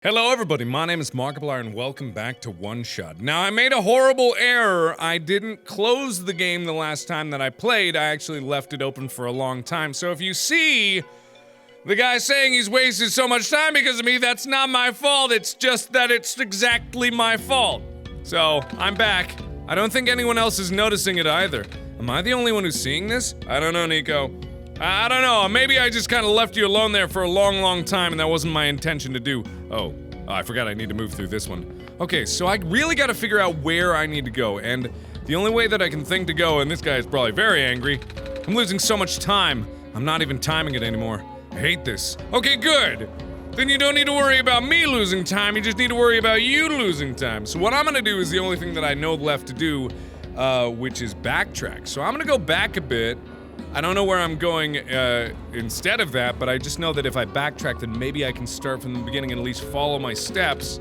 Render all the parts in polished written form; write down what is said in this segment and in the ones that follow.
Hello everybody, my name is Markiplier and welcome back to OneShot. Now I made a horrible error. I didn't close the game the last time that I played. I actually left it open for a long time. So if you see the guy saying he's wasted so much time because of me, that's not my fault. It's just that it's exactly my fault. So I'm back. I don't think anyone else is noticing it either. Am I the only one who's seeing this? I don't know, Nico. I don't know, maybe I just kind of left you alone there for a long time and that wasn't my intention to do. Oh, I forgot I need to move through this one. Okay, so I really gotta figure out where I need to go, and the only way that I can think to go, and this guy is probably very angry, I'm losing so much time. I'm not even timing it anymore. I hate this. Okay, good. Then you don't need to worry about me losing time, you just need to worry about you losing time. So what I'm gonna do is the only thing that I know left to do, which is backtrack. So I'm gonna go back a bit. I don't know where I'm going instead of that, but I just know that if I backtrack, then maybe I can start from the beginning and at least follow my steps.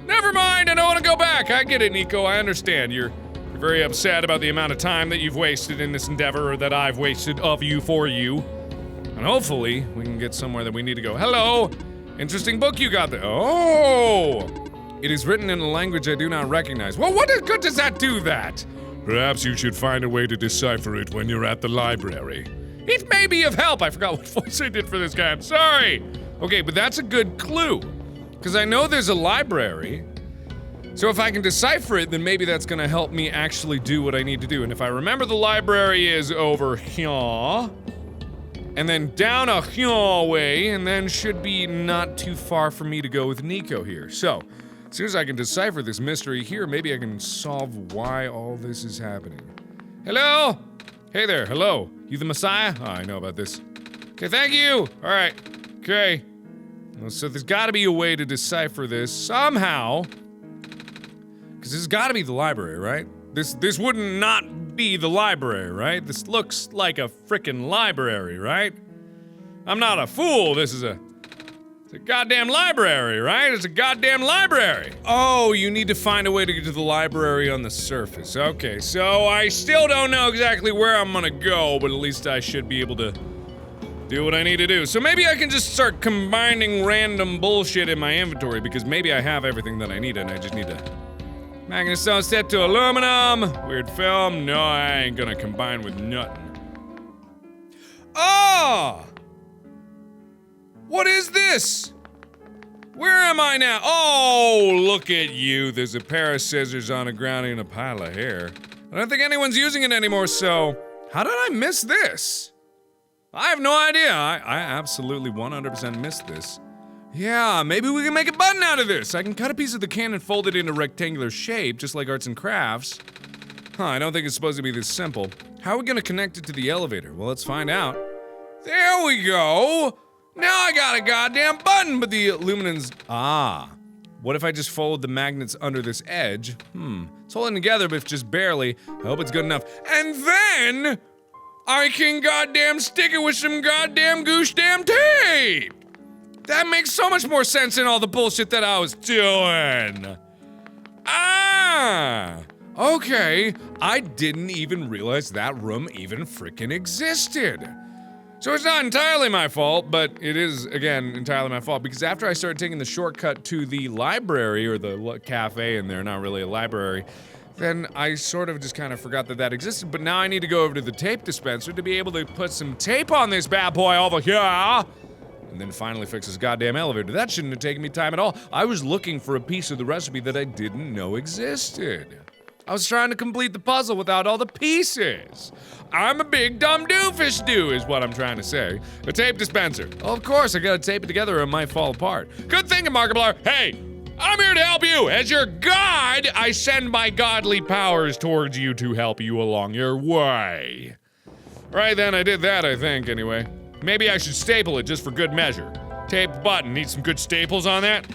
Never mind, I don't want to go back. I get it, Nico, I understand. You're very upset about the amount of time that you've wasted in this endeavor, or that I've wasted of you for you. And hopefully, we can get somewhere that we need to go. Hello! Interesting book you got there. Oh! It is written in a language I do not recognize. Well, what good does that do that? Perhaps you should find a way to decipher it when you're at the library. It may be of help! I forgot what voice I did for this guy, I'm sorry! Okay, but that's a good clue. Because I know there's a library. So if I can decipher it, then maybe that's gonna help me actually do what I need to do. And if I remember, the library is over here. And then down a here way, and then should be not too far for me to go with Nico here. So, as soon as I can decipher this mystery here, maybe I can solve why all this is happening. Hello? Hey there, hello. You the Messiah? Oh, I know about this. Okay, thank you! Alright. Okay. So there's gotta be a way to decipher this somehow. Because this has gotta be the library, right? This wouldn't not be the library, right? This looks like a frickin' library, right? I'm not a fool, this is it's a goddamn library, right? It's a goddamn library! Oh, you need to find a way to get to the library on the surface. Okay, so I still don't know exactly where I'm gonna go, but at least I should be able to do what I need to do. So maybe I can just start combining random bullshit in my inventory, because maybe I have everything that I need and I just need to... Magnet stone set to aluminum, weird film, no, I ain't gonna combine with nothing. Oh! What is this? Where am I now? Oh, look at you. There's a pair of scissors on the ground and a pile of hair. I don't think anyone's using it anymore, so... How did I miss this? I have no idea. I absolutely 100% missed this. Yeah, maybe we can make a button out of this. I can cut a piece of the can and fold it into a rectangular shape, just like arts and crafts. Huh, I don't think it's supposed to be this simple. How are we gonna connect it to the elevator? Well, let's find out. There we go! Now I got a goddamn button, but the aluminum's... Ah. What if I just fold the magnets under this edge? It's holding together, but just barely. I hope it's good enough. And then... I can goddamn stick it with some goddamn goosh damn tape! That makes so much more sense than all the bullshit that I was doing! Ah! Okay, I didn't even realize that room even frickin' existed. So it's not entirely my fault, but it is, again, entirely my fault, because after I started taking the shortcut to the library, or the cafe in there, not really a library, then I sort of just kind of forgot that that existed, but now I need to go over to the tape dispenser to be able to put some tape on this bad boy over here, and then finally fix this goddamn elevator. That shouldn't have taken me time at all. I was looking for a piece of the recipe that I didn't know existed. I was trying to complete the puzzle without all the pieces. I'm a big dumb doofus is what I'm trying to say. A tape dispenser. Well, of course, I gotta tape it together or it might fall apart. Good thinking, Markiplier. Hey, I'm here to help you. As your god, I send my godly powers towards you to help you along your way. Right then, I did that, I think, anyway. Maybe I should staple it just for good measure. Tape button. Need some good staples on that?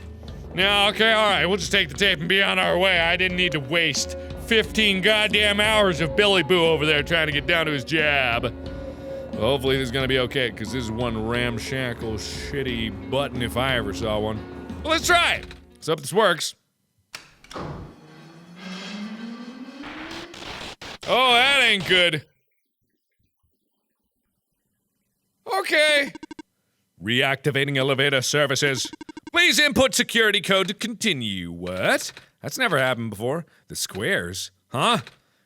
No, okay, alright. We'll just take the tape and be on our way. I didn't need to waste 15 goddamn hours of Billy Boo over there trying to get down to his jab. Well, hopefully this is gonna be okay, because this is one ramshackle, shitty button if I ever saw one. Well, let's try it! Let's hope this works. Oh, that ain't good. Okay. Reactivating elevator services. Please input security code to continue. What? That's never happened before. The squares? Huh?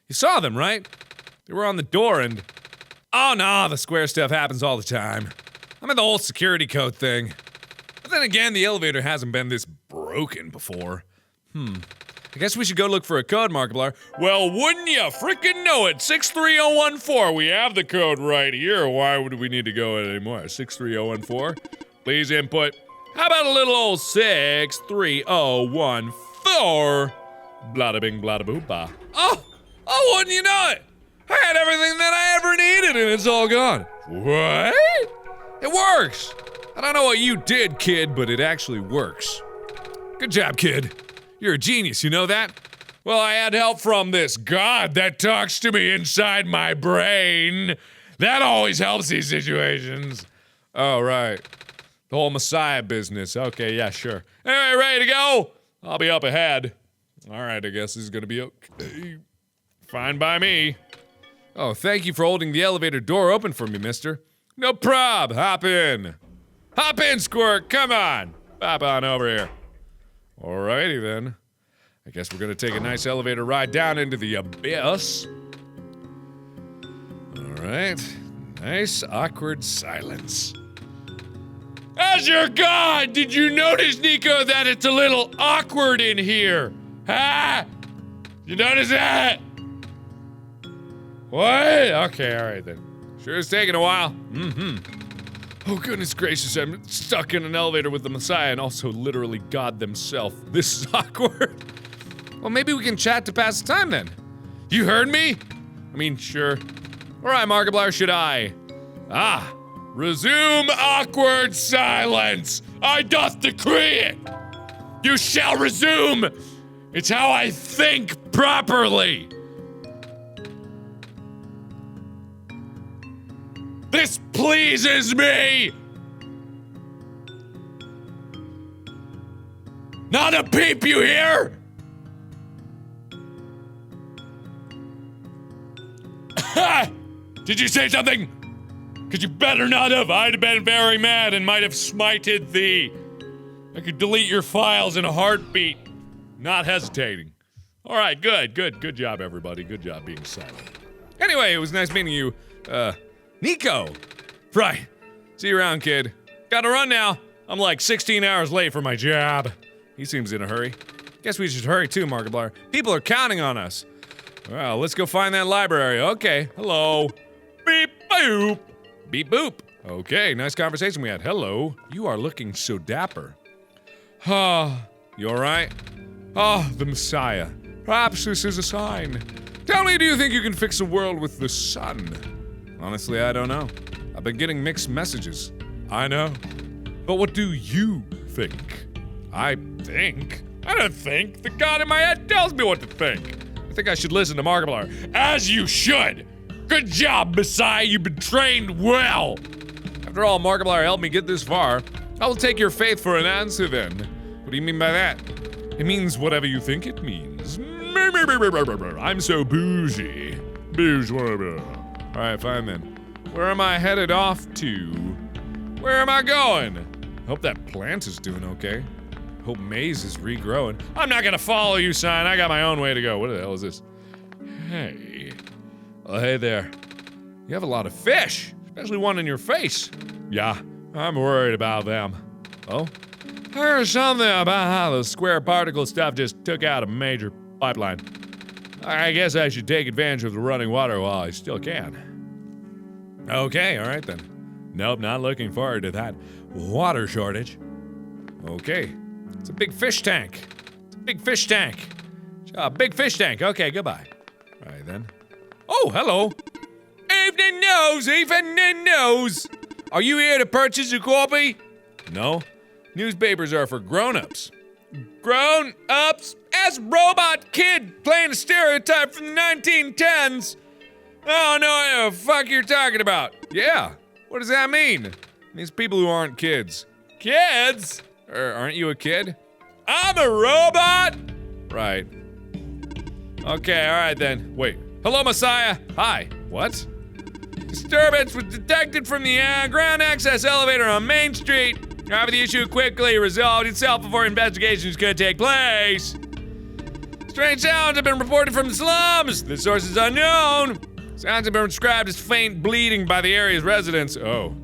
You saw them, right? They were on the door and... Oh no, the square stuff happens all the time. I mean the whole security code thing. But then again, the elevator hasn't been this broken before. I guess we should go look for a code, Markiplier. Well, wouldn't you frickin' know it? 63014. We have the code right here. Why would we need to go anymore? 63014. Please input. How about a little old 63014? Blada bing, blada boopa. Oh, wouldn't you know it? I had everything that I ever needed and it's all gone. What? It works. I don't know what you did, kid, but it actually works. Good job, kid. You're a genius, you know that? Well, I had help from this god that talks to me inside my brain. That always helps these situations. Oh, right. The whole Messiah business. Okay, yeah, sure. Anyway, ready to go? I'll be up ahead. All right, I guess this is gonna be okay. Fine by me. Oh, thank you for holding the elevator door open for me, mister. No prob. Hop in. Hop in, Squirt. Come on. Pop on over here. Alrighty then. I guess we're gonna take a nice elevator ride down into the abyss. Alright. Nice, awkward silence. As your god, did you notice, Nico, that it's a little awkward in here? Huh? You notice that? What? Okay, alright then. Sure is taking a while. Oh goodness gracious, I'm stuck in an elevator with the Messiah and also literally God themselves. This is awkward. Well, maybe we can chat to pass the time then. You heard me? I mean, sure. Alright, Markiplier, should I? Resume awkward silence. I doth decree it. You shall resume. It's how I think properly. This pleases me! Not a peep, you hear? Did you say something? Cause you better not have. I'd have been very mad and might have smited thee. I could delete your files in a heartbeat. Not hesitating. Alright, good job, everybody. Good job being silent. Anyway, it was nice meeting you, Nico! Right. See you around, kid. Gotta run now. I'm like 16 hours late for my job. He seems in a hurry. Guess we should hurry too, Markiplier. People are counting on us. Well, let's go find that library. Okay, hello. Beep boop. Beep boop. Okay, nice conversation we had. Hello. You are looking so dapper. You alright? The Messiah. Perhaps this is a sign. Tell me, do you think you can fix the world with the sun? Honestly, I don't know. I've been getting mixed messages. I know. But what do you think? I think? I don't think. The god in my head tells me what to think. I think I should listen to Markiplier. As you should! Good job, Messiah, you've been trained well! After all, Markiplier helped me get this far. I will take your faith for an answer then. What do you mean by that? It means whatever you think it means. I'm so bougie. Bourgeois. Alright, fine then. Where am I headed off to? Where am I going? Hope that plant is doing okay. Hope maize is regrowing. I'm not gonna follow you, son. I got my own way to go. What the hell is this? Hey. Oh, hey there. You have a lot of fish, especially one in your face. Yeah, I'm worried about them. Oh? I heard something about how the square particle stuff just took out a major pipeline. I guess I should take advantage of the running water while I still can. Okay, alright then. Nope, not looking forward to that water shortage. Okay. It's a big fish tank. It's a big fish tank. Big fish tank. Okay, goodbye. Alright then. Oh, hello. Evening news. Are you here to purchase a copy? No. Newspapers are for grown-ups. Grown-ups? As robot kid playing a stereotype from the 1910s. Oh, no, what the fuck you're talking about. Yeah. What does that mean? It means people who aren't kids. Kids? Aren't you a kid? I'm a robot? Right. Okay, alright then. Wait. Hello, Messiah. Hi. What? Disturbance was detected from the ground access elevator on Main Street. However, the issue quickly resolved itself before investigations could take place. Strange sounds have been reported from the slums. The source is unknown. Sounds have been described as faint bleeding by the area's residents. Oh,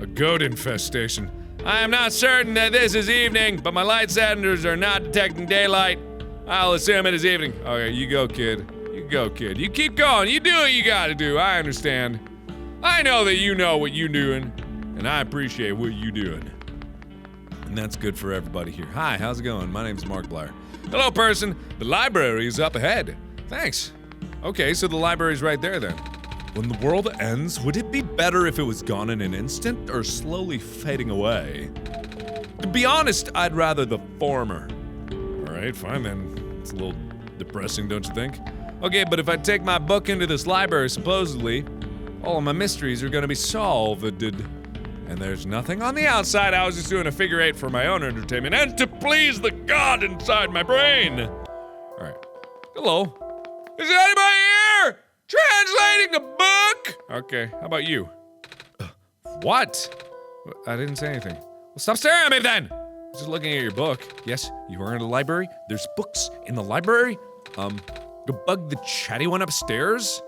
a goat infestation. I am not certain that this is evening, but my light sensors are not detecting daylight. I'll assume it is evening. Okay, you go, kid. You go, kid. You keep going. You do what you gotta do. I understand. I know that you know what you're doing, and I appreciate what you're doing. And that's good for everybody here. Hi, how's it going? My name's Markiplier. Hello, person. The library is up ahead. Thanks. Okay, so the library's right there then. When the world ends, would it be better if it was gone in an instant or slowly fading away? To be honest, I'd rather the former. Alright, fine then. It's a little depressing, don't you think? Okay, but if I take my book into this library, supposedly, all of my mysteries are gonna be solved. And there's nothing on the outside. I was just doing a figure eight for my own entertainment and to please the god inside my brain. Alright. Hello. Is there anybody here? Translating a book? Okay, how about you? What? I didn't say anything. Well, stop staring at me then! I was just looking at your book. Yes, you are in a library. There's books in the library. Go bug the chatty one upstairs?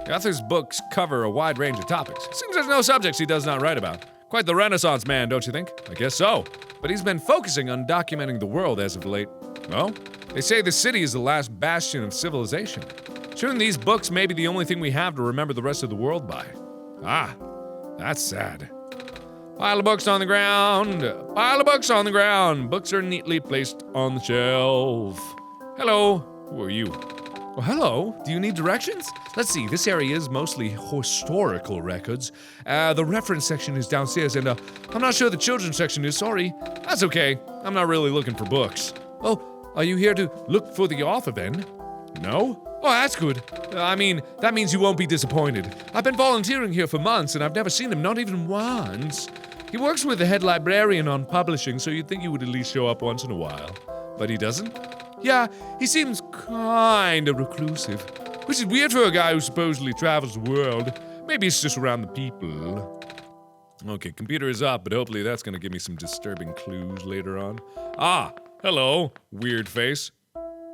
The author's books cover a wide range of topics. Seems there's no subjects he does not write about. Quite the Renaissance man, don't you think? I guess so. But he's been focusing on documenting the world as of late. Well, they say the city is the last bastion of civilization. Shouldn't these books may be the only thing we have to remember the rest of the world by? Ah, that's sad. Pile of books on the ground. Pile of books on the ground. Books are neatly placed on the shelf. Hello. Who are you? Oh, hello. Do you need directions? Let's see. This area is mostly historical records. The reference section is downstairs, and I'm not sure the children's section is. Sorry. That's okay. I'm not really looking for books. Oh, are you here to look for the author then? No? Oh, that's good. I mean, that means you won't be disappointed. I've been volunteering here for months, and I've never seen him, not even once. He works with the head librarian on publishing, so you'd think he would at least show up once in a while. But he doesn't? Yeah, he seems kind of reclusive, which is weird for a guy who supposedly travels the world. Maybe it's just around the people. Okay, computer is up, but hopefully that's gonna give me some disturbing clues later on. Ah, hello, weird face.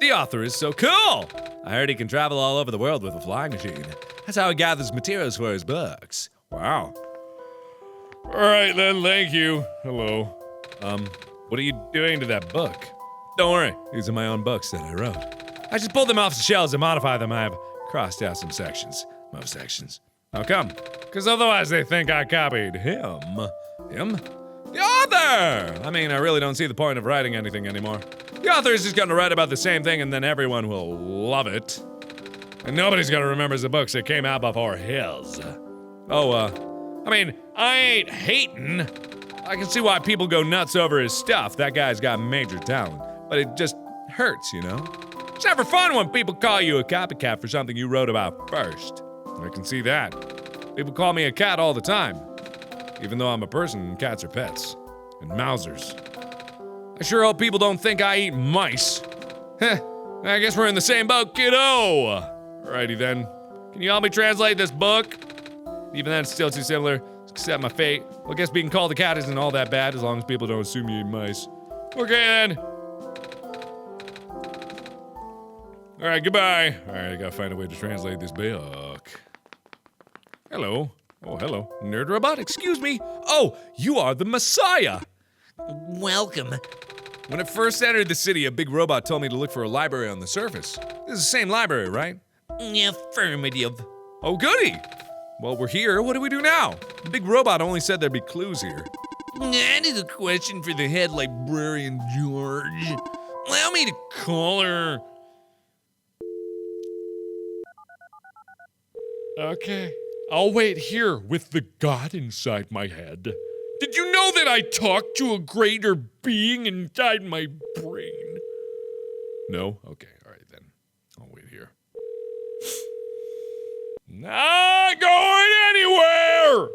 The author is so cool! I heard he can travel all over the world with a flying machine. That's how he gathers materials for his books. Wow. Alright then, thank you. Hello. What are you doing to that book? Don't worry, these are my own books that I wrote. I just pulled them off the shelves and modified them. I have crossed out some sections. Most sections. How come? Because otherwise they think I copied him. Him? The author! I mean, I really don't see the point of writing anything anymore. The author is just gonna write about the same thing and then everyone will love it. And nobody's gonna remember the books that came out before his. Oh, I mean, I ain't hating. I can see why people go nuts over his stuff. That guy's got major talent. But it just hurts, you know? It's never fun when people call you a copycat for something you wrote about first. I can see that. People call me a cat all the time. Even though I'm a person and cats are pets. And Mausers. I sure hope people don't think I eat mice. Heh, I guess we're in the same boat, kiddo! Alrighty then. Can you help me translate this book? Even then, it's still too similar to accept my fate. Well, I guess being called a cat isn't all that bad as long as people don't assume you eat mice. Okay then. Alright, goodbye. Alright, I gotta find a way to translate this book. Hello. Oh, hello. Nerd robot, excuse me. Oh, you are the Messiah. Welcome. When I first entered the city, a big robot told me to look for a library on the surface. This is the same library, right? Affirmative. Oh, goody. Well, we're here. What do we do now? The big robot only said there'd be clues here. That is a question for the head librarian, George. Allow me to call her. Okay. I'll wait here with the god inside my head. Did you know that I talk to a greater being inside my brain? No? Okay, alright then. I'll wait here. Not going anywhere!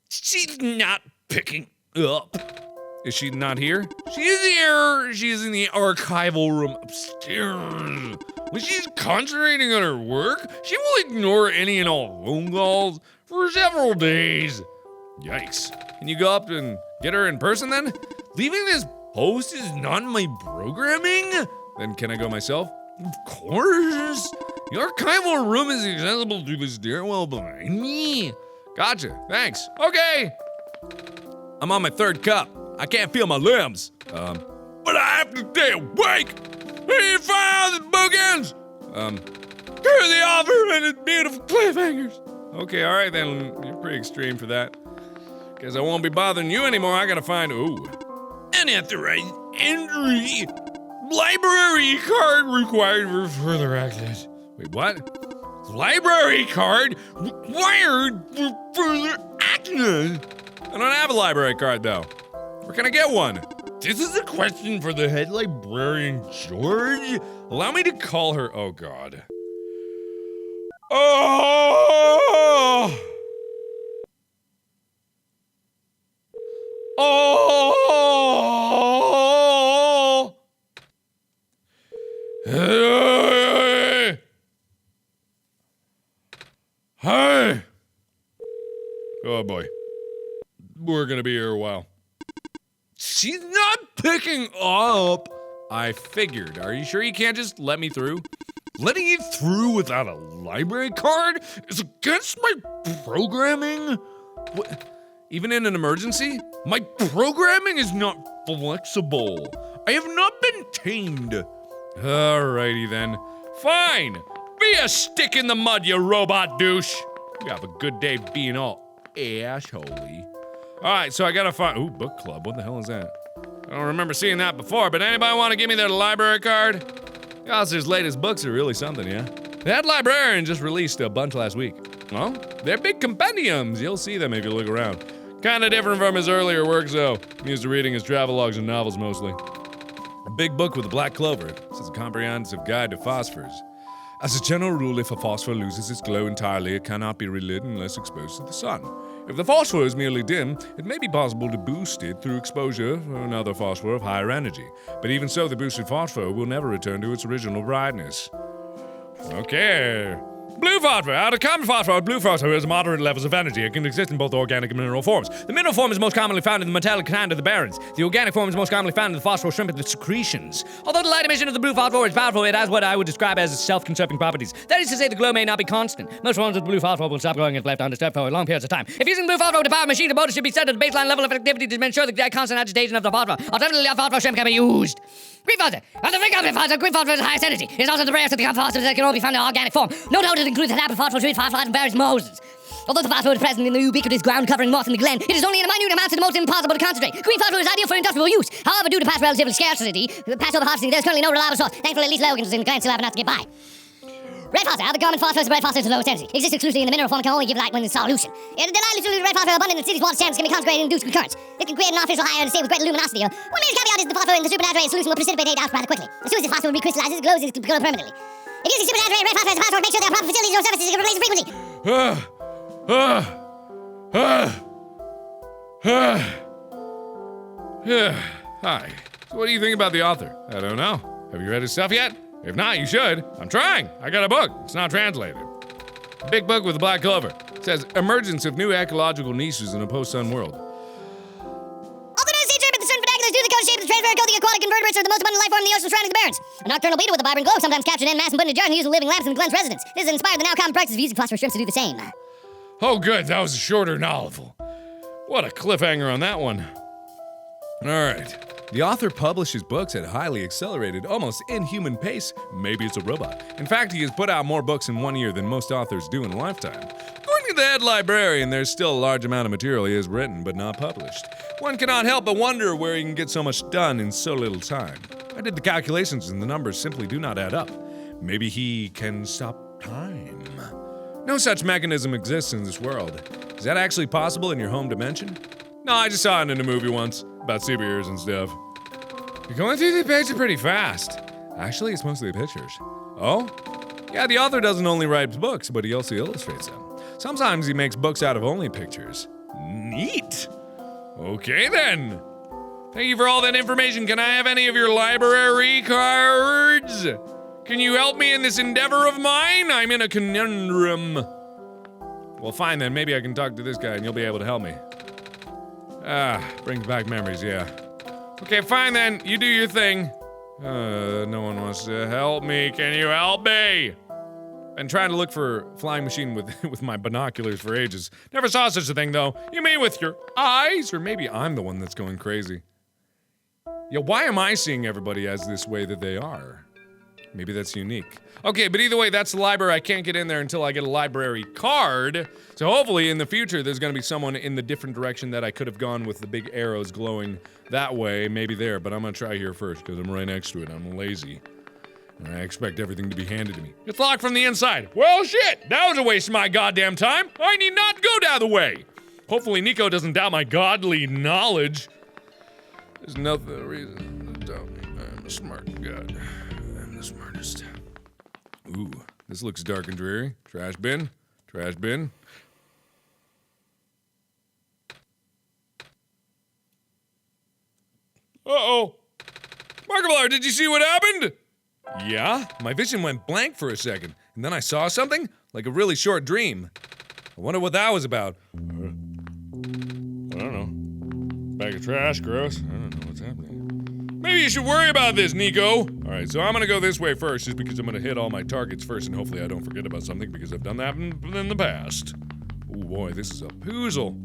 She's not picking up. Is she not here? She's here. She's in the archival room upstairs. When she's concentrating on her work, she will ignore any and all phone calls. for several days. Yikes. Can you go up and get her in person then? Leaving this post is not my programming? Then can I go myself? Of course. The archival room is accessible through the stairwell behind me. Gotcha, thanks. Okay. I'm on my third cup. I can't feel my limbs. But I have to stay awake. I need to find out the bookends. Here's the author and its beautiful cliffhangers. Okay, all right then. You're pretty extreme for that. Guess I won't be bothering you anymore. I gotta find, unauthorized entry. Library card required for further access. Wait, what? Library card required for further access? I don't have a library card though. Where can I get one? This is a question for the head librarian, George. Allow me to call her. Oh, God. Oh! Oh! Hey! Hey! Oh, boy. We're gonna be here a while. She's not picking up. I figured. Are you sure you can't just let me through? Letting you through without a library card is against my programming? What? Even in an emergency? My programming is not flexible. I have not been tamed. Alrighty then. Fine. Be a stick in the mud, you robot douche. You have a good day being all ash-holy. Alright, so I gotta find. Ooh, book club. What the hell is that? I don't remember seeing that before, but anybody want to give me their library card? The author's latest books are really something, yeah? That librarian just released a bunch last week. Oh, they're big compendiums. You'll see them if you look around. Kinda different from his earlier works, though. I'm used to reading his travelogues and novels mostly. A big book with a black clover. This is a comprehensive guide to phosphors. As a general rule, if a phosphor loses its glow entirely, it cannot be relit unless exposed to the sun. If the phosphor is merely dim, it may be possible to boost it through exposure to another phosphor of higher energy. But even so, the boosted phosphor will never return to its original brightness. Okay. Blue phosphor. Out of common phosphor, blue phosphor has moderate levels of energy. It can exist in both organic and mineral forms. The mineral form is most commonly found in the metallic kind of the barrens. The organic form is most commonly found in the phosphor shrimp of the secretions. Although the light emission of the blue phosphor is powerful, it has what I would describe as self-conserving properties. That is to say, the glow may not be constant. Most forms of blue phosphor will stop glowing if left undisturbed for long periods of time. If using blue phosphor to power a machine, the motor should be set at a baseline level of activity to ensure the constant agitation of the phosphor. Alternatively, a phosphor shrimp can be used. Green phosphor. Of the three common phosphor, green phosphor is the highest energy. It is also the rarest of the phosphors that can only be found in organic form. No doubt it includes the type of phosphor treated phosphate and various Moses. Although the phosphor is present in the ubiquitous ground-covering moss in the glen, it is only in a minute amount and most impossible to concentrate. Green phosphor is ideal for industrial use. However, due to past relatively scarcity, past overharvesting, there's currently no reliable source. Thankfully, at least Logans in the glen still have enough to get by. Red phosphor. The common phosphorus red phosphorus is the lowest energy. Exists exclusively in the mineral form and can only give light when in solution. The highly diluted red phosphor abundant in cities' water channels can be concentrated and induced recurrence. It can create an artificial high energy state with great luminosity. One major caveat is that the phosphor in the supernaturate solution will precipitate out rather quickly. As soon as the phosphor recrystallizes, it glows and can glow permanently. If using supernaturate red phosphor as a phosphor, make sure there are proper facilities or services that can replace the frequency. Hi. So what do you think about the author? I don't know. Have you read his stuff yet? If not, you should. I'm trying. I got a book. It's not translated. A big book with a black cover. It says, Emergence of New Ecological Niches in a Post-Sun World. Although no sea but the certain vernaculars due to the code shape of the transparent coating aquatic invertebrates are the most abundant life form in the ocean surrounding the barrens. A nocturnal beetle with a vibrant glow, sometimes captured en masse and put in a jar and used with living lamps in the Glen's residence. This has inspired the now common practice of using phosphorus shrimps to do the same. Oh, good. That was a shorter novel. What a cliffhanger on that one. All right. The author publishes books at highly accelerated, almost inhuman pace. Maybe it's a robot. In fact, he has put out more books in 1 year than most authors do in a lifetime. According to the head librarian, there's still a large amount of material he has written but not published. One cannot help but wonder where he can get so much done in so little time. I did the calculations and the numbers simply do not add up. Maybe he can stop time. No such mechanism exists in this world. Is that actually possible in your home dimension? No, I just saw it in a movie once. About superheroes and stuff. You're going through the pages pretty fast. Actually, it's mostly pictures. Oh? Yeah, the author doesn't only write books, but he also illustrates them. Sometimes he makes books out of only pictures. Neat. Okay then. Thank you for all that information. Can I have any of your library cards? Can you help me in this endeavor of mine? I'm in a conundrum. Well, fine then. Maybe I can talk to this guy and you'll be able to help me. Brings back memories, yeah. Okay, fine then. You do your thing. No one wants to help me. Can you help me? Been trying to look for flying machine with my binoculars for ages. Never saw such a thing, though. You mean with your eyes? Or maybe I'm the one that's going crazy. Yeah, why am I seeing everybody as this way that they are? Maybe that's unique. Okay, but either way, that's the library. I can't get in there until I get a library card. So hopefully in the future, there's gonna be someone in the different direction that I could have gone with the big arrows glowing that way, maybe there, but I'm gonna try here first, because I'm right next to it. I'm lazy. And I expect everything to be handed to me. It's locked from the inside. Well, shit! That was a waste of my goddamn time! I need not go down the way! Hopefully Nico doesn't doubt my godly knowledge. There's nothing reason to doubt me. I'm a smart god. I'm the smartest. Ooh, this looks dark and dreary. Trash bin. Trash bin. Uh-oh. Markiplier, did you see what happened? Yeah, my vision went blank for a second, and then I saw something, like a really short dream. I wonder what that was about. I don't know. Bag of trash, gross. I don't know what's happening. Maybe you should worry about this, Nico. Alright, so I'm gonna go this way first, just because I'm gonna hit all my targets first, and hopefully I don't forget about something, because I've done that in the past. Oh boy, this is a poozle.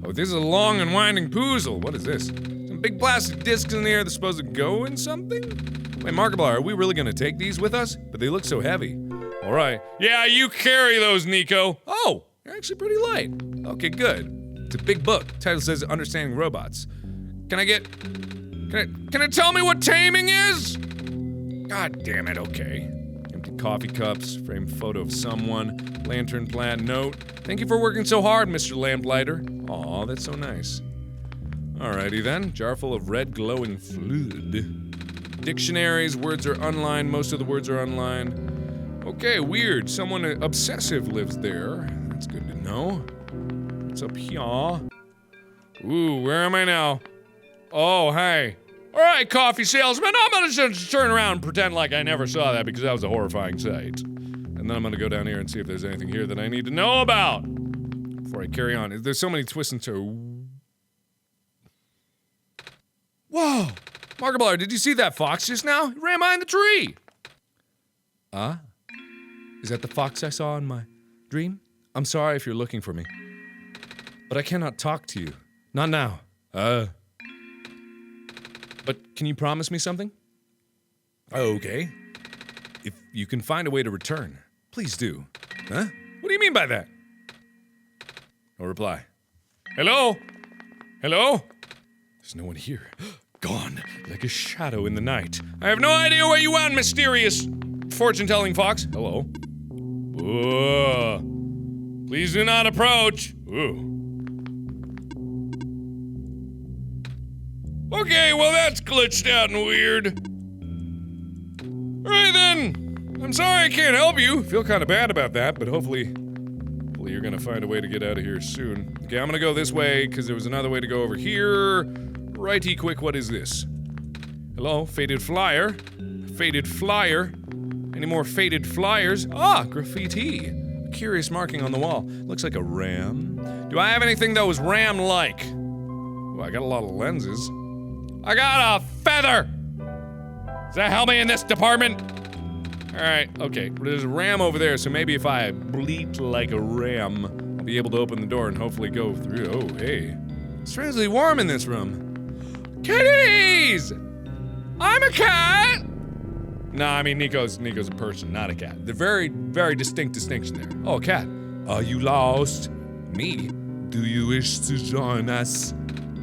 Oh, this is a long and winding poozle. What is this? Some big plastic discs in the air that's supposed to go in something? Wait, Markiplier, are we really gonna take these with us? But they look so heavy. Alright. Yeah, you carry those, Nico. Oh, they're actually pretty light. Okay, good. It's a big book. Title says Understanding Robots. Can it tell me what taming is? God damn it, okay. Empty coffee cups, framed photo of someone, lantern plant note. Thank you for working so hard, Mr. Lamplighter. Aw, that's so nice. Alrighty then, jar full of red glowing fluid. Dictionaries, words are unlined, most of the words are unlined. Okay, weird, someone obsessive lives there. That's good to know. What's up here? Ooh, where am I now? Oh, hey. Alright, coffee salesman, I'm gonna just turn around and pretend like I never saw that because that was a horrifying sight. And then I'm gonna go down here and see if there's anything here that I need to know about. Before I carry on, there's so many twists and turns. Whoa! Markiplier, did you see that fox just now? It ran behind the tree! Is that the fox I saw in my dream? I'm sorry if you're looking for me. But I cannot talk to you. Not now. But can you promise me something? Okay. If you can find a way to return, please do. Huh? What do you mean by that? No reply. Hello? Hello? There's no one here. Gone, like a shadow in the night. I have no idea where you went, mysterious fortune-telling fox. Hello? Please do not approach. Ooh. Okay, well that's glitched out and weird. Alright then. I'm sorry I can't help you. Feel kind of bad about that, but hopefully you're gonna find a way to get out of here soon. Okay, I'm gonna go this way, because there was another way to go over here. Righty quick, what is this? Hello, faded flyer. Faded flyer. Any more faded flyers? Ah, graffiti. Curious marking on the wall. Looks like a ram. Do I have anything that was ram-like? Oh, I got a lot of lenses. I got a feather! Does that help me in this department? Alright, okay. There's a ram over there, so maybe if I bleat like a ram, I'll be able to open the door and hopefully go through. Oh, hey. Strangely warm in this room. Kitties! I'm a cat! Nah, I mean, Nico's a person, not a cat. The very, very distinct distinction there. Oh, cat. Are you lost? Me? Do you wish to join us?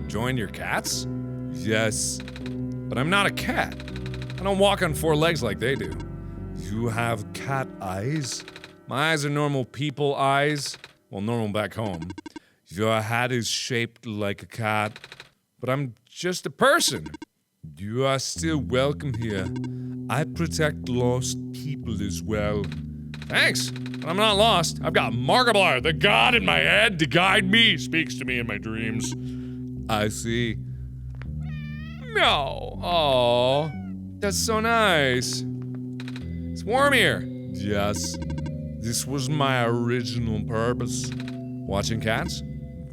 Join your cats? Yes. But I'm not a cat. I don't walk on four legs like they do. You have cat eyes? My eyes are normal people eyes. Well, normal back home. Your hat is shaped like a cat. But I'm just a person. You are still welcome here. I protect lost people as well. Thanks, but I'm not lost. I've got Markiplier, the god in my head, to guide me. Speaks to me in my dreams. I see. Meow. Aw, that's so nice. It's warm here. Yes. This was my original purpose. Watching cats?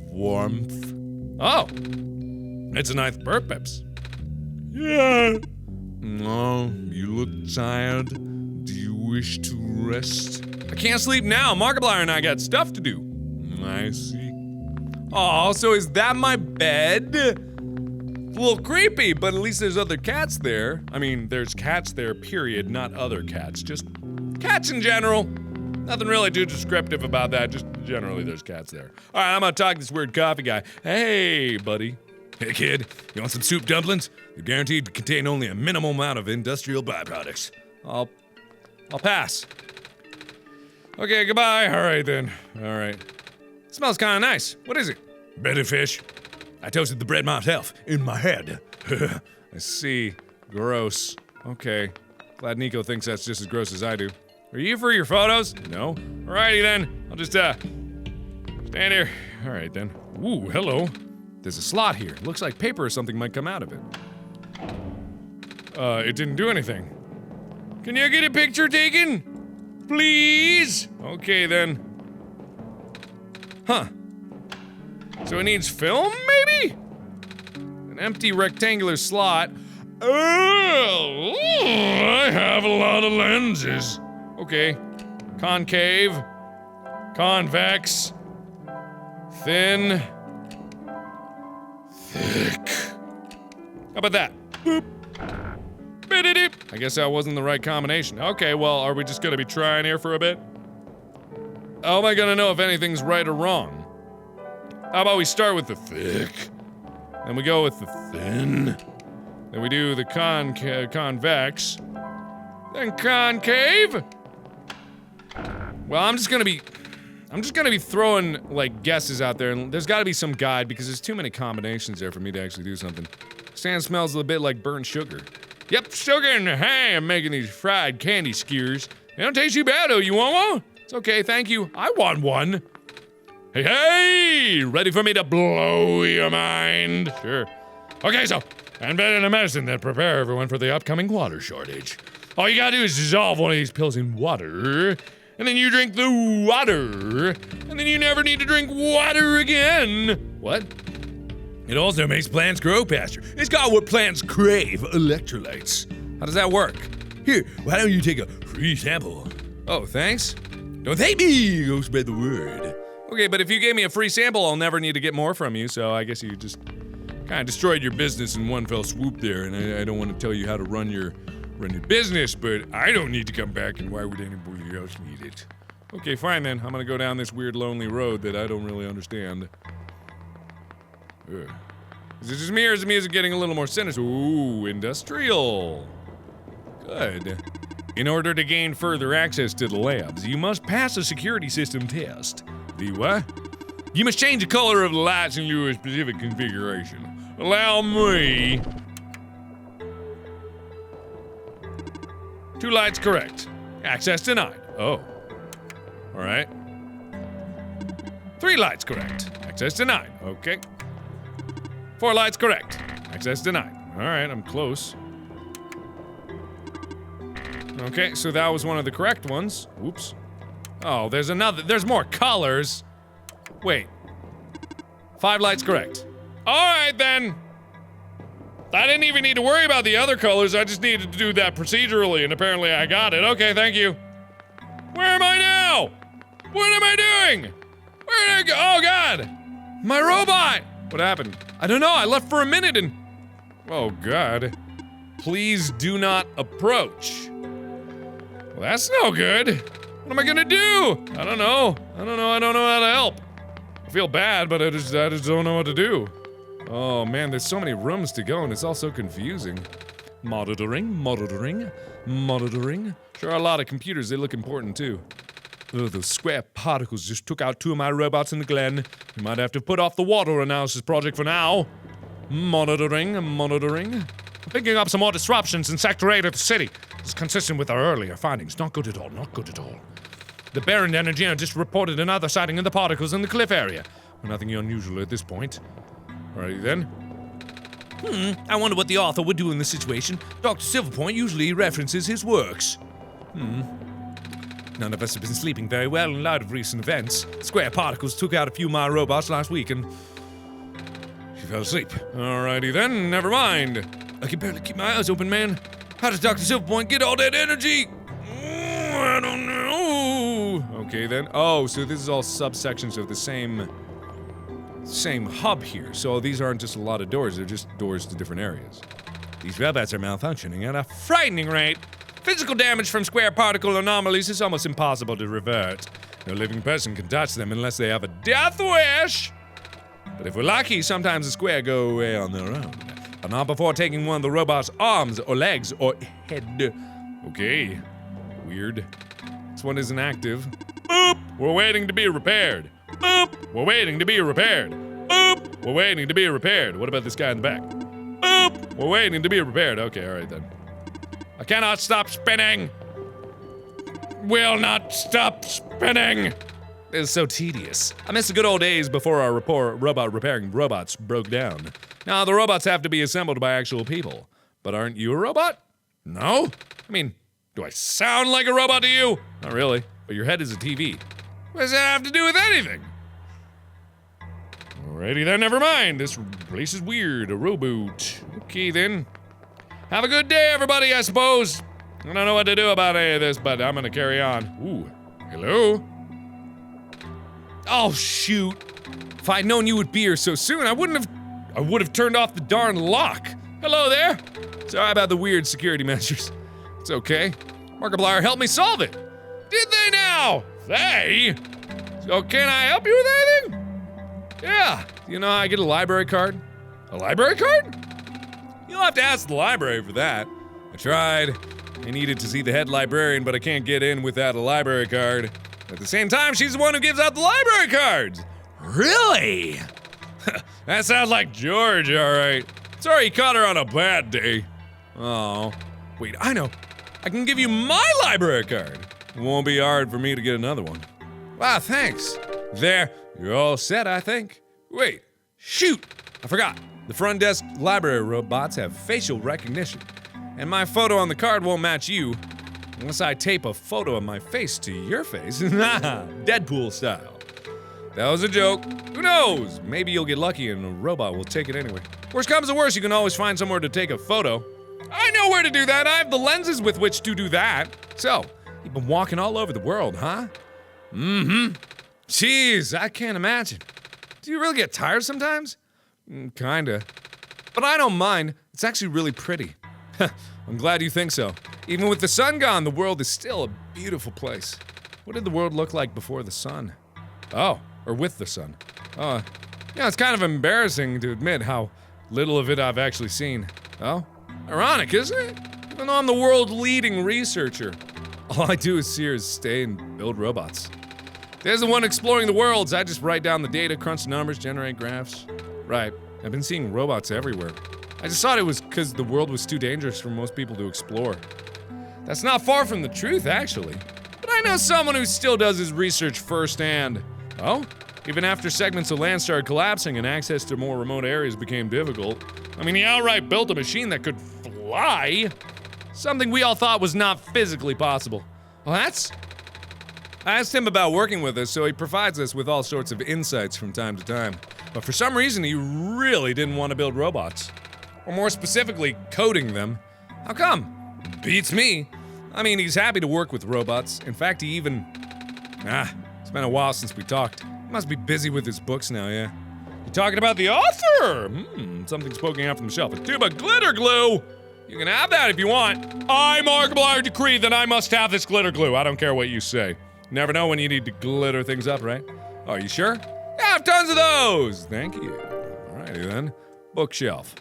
Warmth. Oh! It's a nice purpose. Yeah. No, you look tired. Do you wish to rest? I can't sleep now. Markiplier and I got stuff to do. I see. Oh, so is that my bed? It's a little creepy, but at least there's other cats there. I mean, there's cats there, period, not other cats. Just cats in general. Nothing really too descriptive about that, just generally there's cats there. Alright, I'm gonna talk to this weird coffee guy. Hey, buddy. Hey, kid, you want some soup dumplings? They're guaranteed to contain only a minimal amount of industrial byproducts. I'll pass. Okay, goodbye. Alright then. Alright. Smells kinda nice. What is it? Breaded fish. I toasted the bread myself, in my head. I see. Gross. Okay. Glad Nico thinks that's just as gross as I do. Are you for your photos? No? Alrighty then. I'll just, stand here. Alright then. Ooh, hello. There's a slot here. Looks like paper or something might come out of it. It didn't do anything. Can you get a picture taken? Please? Okay then. Huh. So it needs film, maybe? An empty rectangular slot. Oh, I have a lot of lenses. Okay. Concave. Convex. Thin. Thick. How about that? Boop. Bididip. I guess that wasn't the right combination. Okay, well, are we just gonna be trying here for a bit? How am I gonna know if anything's right or wrong? How about we start with the thick, then we go with the thin, then we do the convex, then concave? Well, I'm just gonna be throwing, like, guesses out there, and there's gotta be some guide, because there's too many combinations there for me to actually do something. Sand smells a little bit like burnt sugar. Yep, sugar and ham making these fried candy skewers. They don't taste too bad, though. You want one? It's okay, thank you. I want one. Hey, hey! Ready for me to blow your mind? Sure. Okay, so, invented a medicine that prepare everyone for the upcoming water shortage. All you gotta do is dissolve one of these pills in water, and then you drink the water, and then you never need to drink water again. What? It also makes plants grow faster. It's got what plants crave, electrolytes. How does that work? Here, why don't you take a free sample? Oh, thanks. Don't thank me, go spread the word. Okay, but if you gave me a free sample, I'll never need to get more from you, so I guess you just kind of destroyed your business in one fell swoop there, and I don't want to tell you how to run your business, but I don't need to come back, and why would anybody else need it? Okay, fine then. I'm gonna go down this weird, lonely road that I don't really understand. Is it just me, or is the music getting a little more sinister? Ooh, industrial. Good. In order to gain further access to the labs, you must pass a security system test. The what? You must change the color of the lights into a specific configuration. Allow me. 2 lights correct. Access denied. Oh. Alright. 3 lights correct. Access denied. Okay. 4 lights correct. Access denied. Alright, I'm close. Okay, so that was one of the correct ones. Whoops. Oh, there's more colors. Wait. 5 lights correct. Alright then. I didn't even need to worry about the other colors, I just needed to do that procedurally, and apparently I got it. Okay, thank you. Where am I now? What am I doing? Where did I go? Oh god! My robot! What happened? I don't know, I left for a minute and... Oh god. Please do not approach. Well, that's no good. What am I gonna do? I don't know how to help. I feel bad, but I just don't know what to do. Oh man, there's so many rooms to go and it's all so confusing. Monitoring. Sure are a lot of computers, they look important too. Oh, those square particles just took out 2 of my robots in the glen. We might have to put off the water analysis project for now. Monitoring. Picking up some more disruptions in Sector 8 of the city. It's consistent with our earlier findings. Not good at all. The Baron Energy just reported another sighting of the particles in the cliff area. Nothing unusual at this point. Alrighty then. I wonder what the author would do in this situation. Dr. Silverpoint usually references his works. None of us have been sleeping very well in light of recent events. Square Particles took out a few of my robots last week and she fell asleep. Alrighty then, never mind. I can barely keep my eyes open, man. How does Dr. Silverpoint get all that energy? I don't know. Okay then. Oh, so this is all subsections of the same hub here. So these aren't just a lot of doors, they're just doors to different areas. These robots are malfunctioning at a frightening rate. Physical damage from square particle anomalies is almost impossible to revert. No living person can touch them unless they have a death wish. But if we're lucky, sometimes the square go away on their own. But not before taking one of the robot's arms or legs or head. Okay. Weird. This one isn't active. Boop! We're waiting to be repaired. Boop! We're waiting to be repaired. Boop! We're waiting to be repaired. What about this guy in the back? Boop! We're waiting to be repaired. Okay, alright then. I cannot stop spinning! Will not stop spinning! It is so tedious. I miss the good old days before our robot repairing robots broke down. Now, the robots have to be assembled by actual people. But aren't you a robot? No? I mean, do I sound like a robot to you? Not really, but your head is a TV. What does that have to do with anything? Alrighty then, never mind. This place is weird. A reboot. Okay then. Have a good day, everybody, I suppose. I don't know what to do about any of this, but I'm gonna carry on. Ooh. Hello? Oh, shoot. If I'd known you would be here so soon, I would have turned off the darn lock. Hello there. Sorry about the weird security measures. It's okay. Markiplier helped me solve it. Did they now? They? So can I help you with anything? Yeah. You know how I get a library card? A library card? You'll have to ask the library for that. I tried. I needed to see the head librarian, but I can't get in without a library card. At the same time, she's the one who gives out the library cards. Really? That sounds like George, alright. Sorry you caught her on a bad day. Oh. Wait, I know. I can give you my library card. It won't be hard for me to get another one. Wow, thanks. There, you're all set, I think. Wait, shoot! I forgot. The front desk library robots have facial recognition. And my photo on the card won't match you unless I tape a photo of my face to your face. Deadpool style. That was a joke. Who knows? Maybe you'll get lucky and a robot will take it anyway. Worst comes to worst, you can always find somewhere to take a photo. I know where to do that. I have the lenses with which to do that. So, you've been walking all over the world, huh? Mm-hmm. Jeez, I can't imagine. Do you really get tired sometimes? Kinda. But I don't mind. It's actually really pretty. I'm glad you think so. Even with the sun gone, the world is still a beautiful place. What did the world look like before the sun? Oh, or with the sun. Yeah, it's kind of embarrassing to admit how little of it I've actually seen. Oh? Ironic, isn't it? Even though I'm the world's leading researcher, all I do is see is stay and build robots. There's the one exploring the worlds. I just write down the data, crunch the numbers, generate graphs. Right. I've been seeing robots everywhere. I just thought it was because the world was too dangerous for most people to explore. That's not far from the truth, actually. But I know someone who still does his research firsthand. Oh? Even after segments of land started collapsing and access to more remote areas became difficult. I mean, he outright built a machine that could fly. Something we all thought was not physically possible. Well, that's... I asked him about working with us, so he provides us with all sorts of insights from time to time. But for some reason, he really didn't want to build robots. Or more specifically, coding them. How come? Beats me. I mean, he's happy to work with robots. In fact, he even... it's been a while since we talked. He must be busy with his books now, yeah? You talking about the author? Something's poking out from the shelf. A tube of glitter glue! You can have that if you want. I, Markiplier, decree that I must have this glitter glue. I don't care what you say. Never know when you need to glitter things up, right? Oh, are you sure? Yeah, I have tons of those! Thank you. Alrighty then. Bookshelf.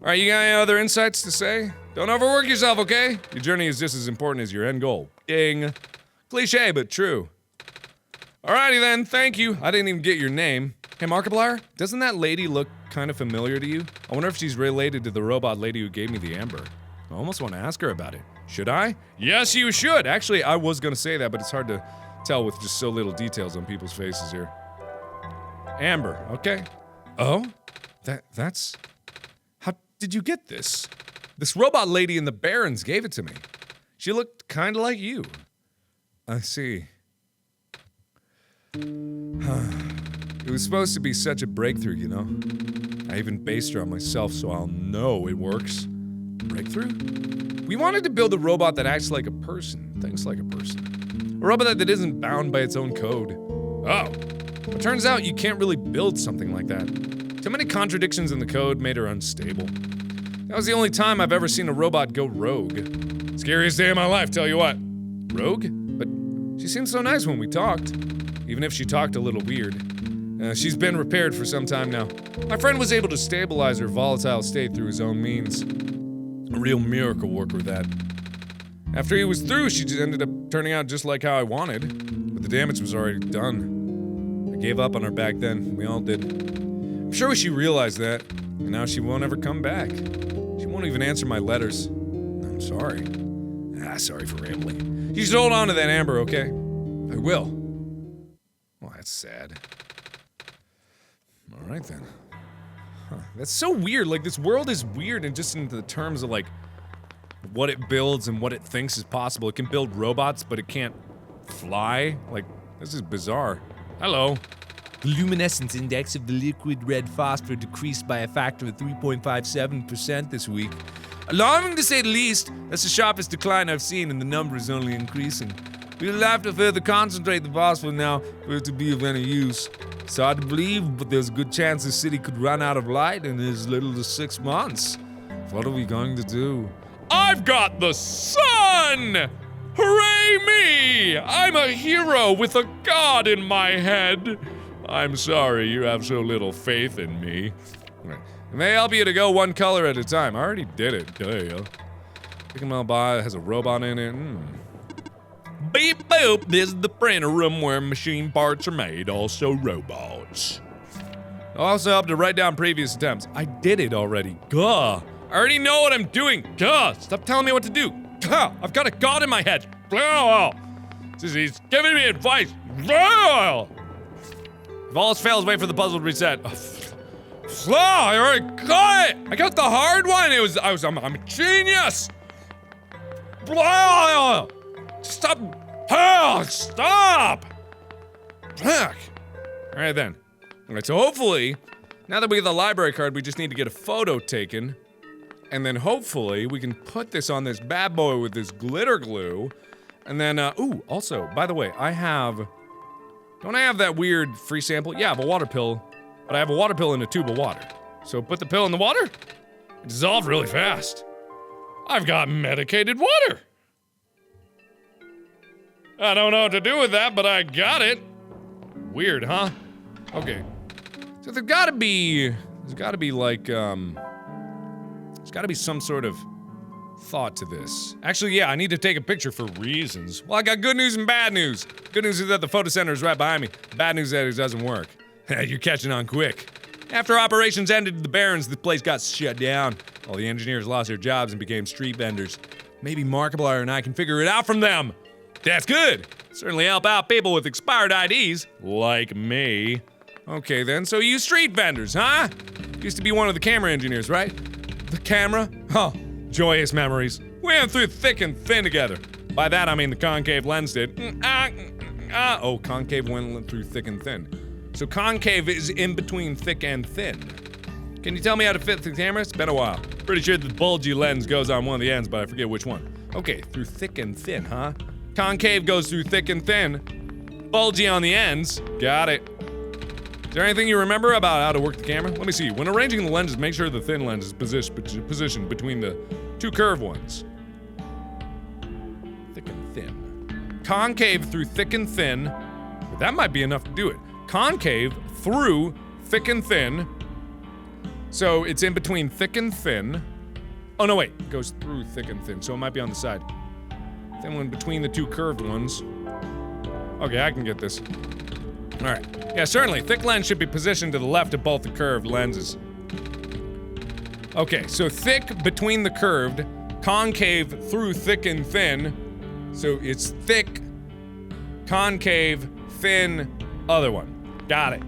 Alright, you got any other insights to say? Don't overwork yourself, okay? Your journey is just as important as your end goal. Ding. Cliche, but true. Alrighty then, thank you. I didn't even get your name. Hey, Markiplier, doesn't that lady look kind of familiar to you? I wonder if she's related to the robot lady who gave me the amber. I almost want to ask her about it. Should I? Yes, you should! Actually, I was gonna say that, but it's hard to tell with just so little details on people's faces here. Amber, okay. Oh? That's... How did you get this? This robot lady in the Barrens gave it to me. She looked kinda like you. I see. It was supposed to be such a breakthrough, you know? I even based her on myself so I'll know it works. Breakthrough? We wanted to build a robot that acts like a person, thinks like a person. A robot that isn't bound by its own code. Oh. It turns out you can't really build something like that. Too many contradictions in the code made her unstable. That was the only time I've ever seen a robot go rogue. Scariest day of my life, tell you what. Rogue? But she seemed so nice when we talked. Even if she talked a little weird. She's been repaired for some time now. My friend was able to stabilize her volatile state through his own means. A real miracle worker, that. After he was through, she just ended up turning out just like how I wanted. But the damage was already done. I gave up on her back then. We all did. I'm sure she realized that. And now she won't ever come back. She won't even answer my letters. I'm sorry. Sorry for rambling. You should hold on to that amber, okay? I will. Well, that's sad. Alright then. Huh. That's so weird. Like, this world is weird and just in the terms of, like, what it builds and what it thinks is possible. It can build robots, but it can't fly. Like, this is bizarre. Hello. The luminescence index of the liquid red phosphor decreased by a factor of 3.57% this week. Alarming to say the least, that's the sharpest decline I've seen, and the number is only increasing. We'll have to further concentrate the phosphor now for it to be of any use. It's hard to believe, but there's a good chance the city could run out of light in as little as 6 months. What are we going to do? I've got the sun! Hooray me! I'm a hero with a god in my head. I'm sorry you have so little faith in me. It may help you to go one color at a time. I already did it. Duh. Pick 'em up by has a robot in it. Beep boop, this is the printer room where machine parts are made, also robots. I'll also help to write down previous attempts. I did it already. Gah. I already know what I'm doing. Gah. Stop telling me what to do. Gah. I've got a god in my head. Gah. He's giving me advice. Gah. If all else fails, wait for the puzzle to reset. I already got it! I got the hard one! I'm a genius! Stop! Stop! Alright then. Alright, so hopefully, now that we get the library card, we just need to get a photo taken. And then hopefully, we can put this on this bad boy with this glitter glue. And then, ooh, also, by the way, don't I have that weird free sample? Yeah, I have a water pill. But I have a water pill in a tube of water. So put the pill in the water. It dissolved really fast. I've got medicated water. I don't know what to do with that, but I got it. Weird, huh? Okay. So there's gotta be like, there's gotta be some sort of thought to this. Actually, yeah, I need to take a picture for reasons. Well, I got good news and bad news. Good news is that the photo center is right behind me. Bad news is that it doesn't work. You're catching on quick. After operations ended at the Barrens, the place got shut down. All the engineers lost their jobs and became street vendors. Maybe Markiplier and I can figure it out from them. That's good. Certainly help out people with expired IDs, like me. Okay then, so you street vendors, huh? Used to be one of the camera engineers, right? The camera? Oh, joyous memories. We went through thick and thin together. By that I mean the concave lens did. Oh, concave went through thick and thin. So concave is in between thick and thin. Can you tell me how to fit the camera? It's been a while. Pretty sure the bulgy lens goes on one of the ends, but I forget which one. Okay, through thick and thin, huh? Concave goes through thick and thin. Bulgy on the ends. Got it. Is there anything you remember about how to work the camera? Let me see. When arranging the lenses, make sure the thin lens is positioned between the two curved ones. Thick and thin. Concave through thick and thin. But that might be enough to do it. Concave through thick and thin. So it's in between thick and thin. Oh no, wait. It goes through thick and thin, so it might be on the side. Thin one between the two curved ones. Okay, I can get this. Alright. Yeah, certainly. Thick lens should be positioned to the left of both the curved lenses. Okay, so thick between the curved, concave through thick and thin. So it's thick, concave, thin, other one. Got it.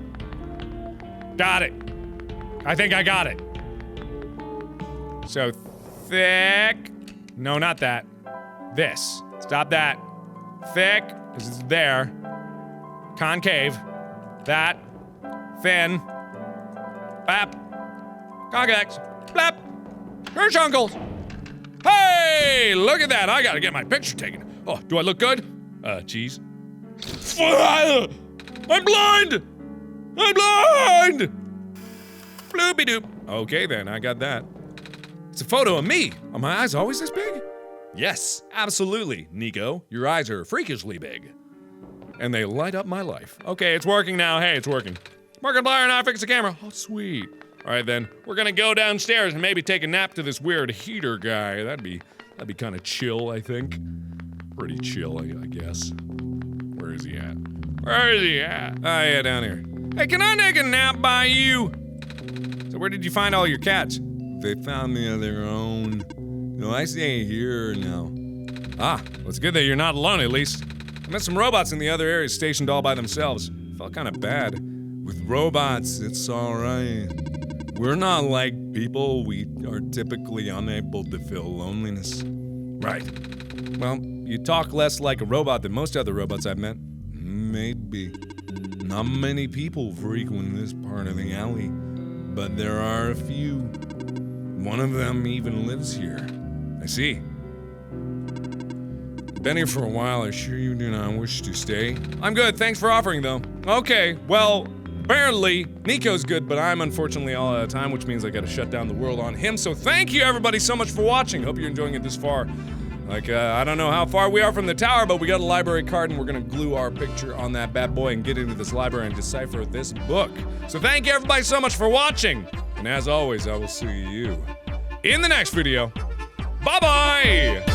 Got it. I think I got it. So thick. No, not that. This. Stop that. Thick, because it's there. Concave. That. Thin. Bap. Convex. Blap. Uncles. Hey, look at that. I gotta get my picture taken. Oh, do I look good? Cheese. I'm blind! I'm blind! Bloopy doop. Okay then, I got that. It's a photo of me. Are my eyes always this big? Yes, absolutely, Nico. Your eyes are freakishly big. And they light up my life. Okay, it's working now. Hey, it's working. Markiplier and I fix the camera. Oh, sweet. All right then, we're gonna go downstairs and maybe take a nap to this weird heater guy. That'd be kind of chill, I think. Pretty chill, I guess. Where is he at? Where is he at? Oh yeah, down here. Hey, can I take a nap by you? So where did you find all your cats? They found me on their own. No, I stay here now. Ah, well, it's good that you're not alone at least. I met some robots in the other area stationed all by themselves. Felt kind of bad. With robots, it's alright. We're not like people. We are typically unable to feel loneliness. Right. Well, you talk less like a robot than most other robots I've met. Maybe. Not many people frequent this part of the alley, but there are a few. One of them even lives here. I see. Been here for a while. I sure you do not wish to stay? I'm good. Thanks for offering, though. Okay, well, apparently, Nico's good, but I'm unfortunately all out of time, which means I gotta shut down the world on him. So thank you, everybody, so much for watching. Hope you're enjoying it this far. Like, I don't know how far we are from the tower, but we got a library card, and we're gonna glue our picture on that bad boy and get into this library and decipher this book. So thank you, everybody, so much for watching. And as always, I will see you in the next video. Bye-bye!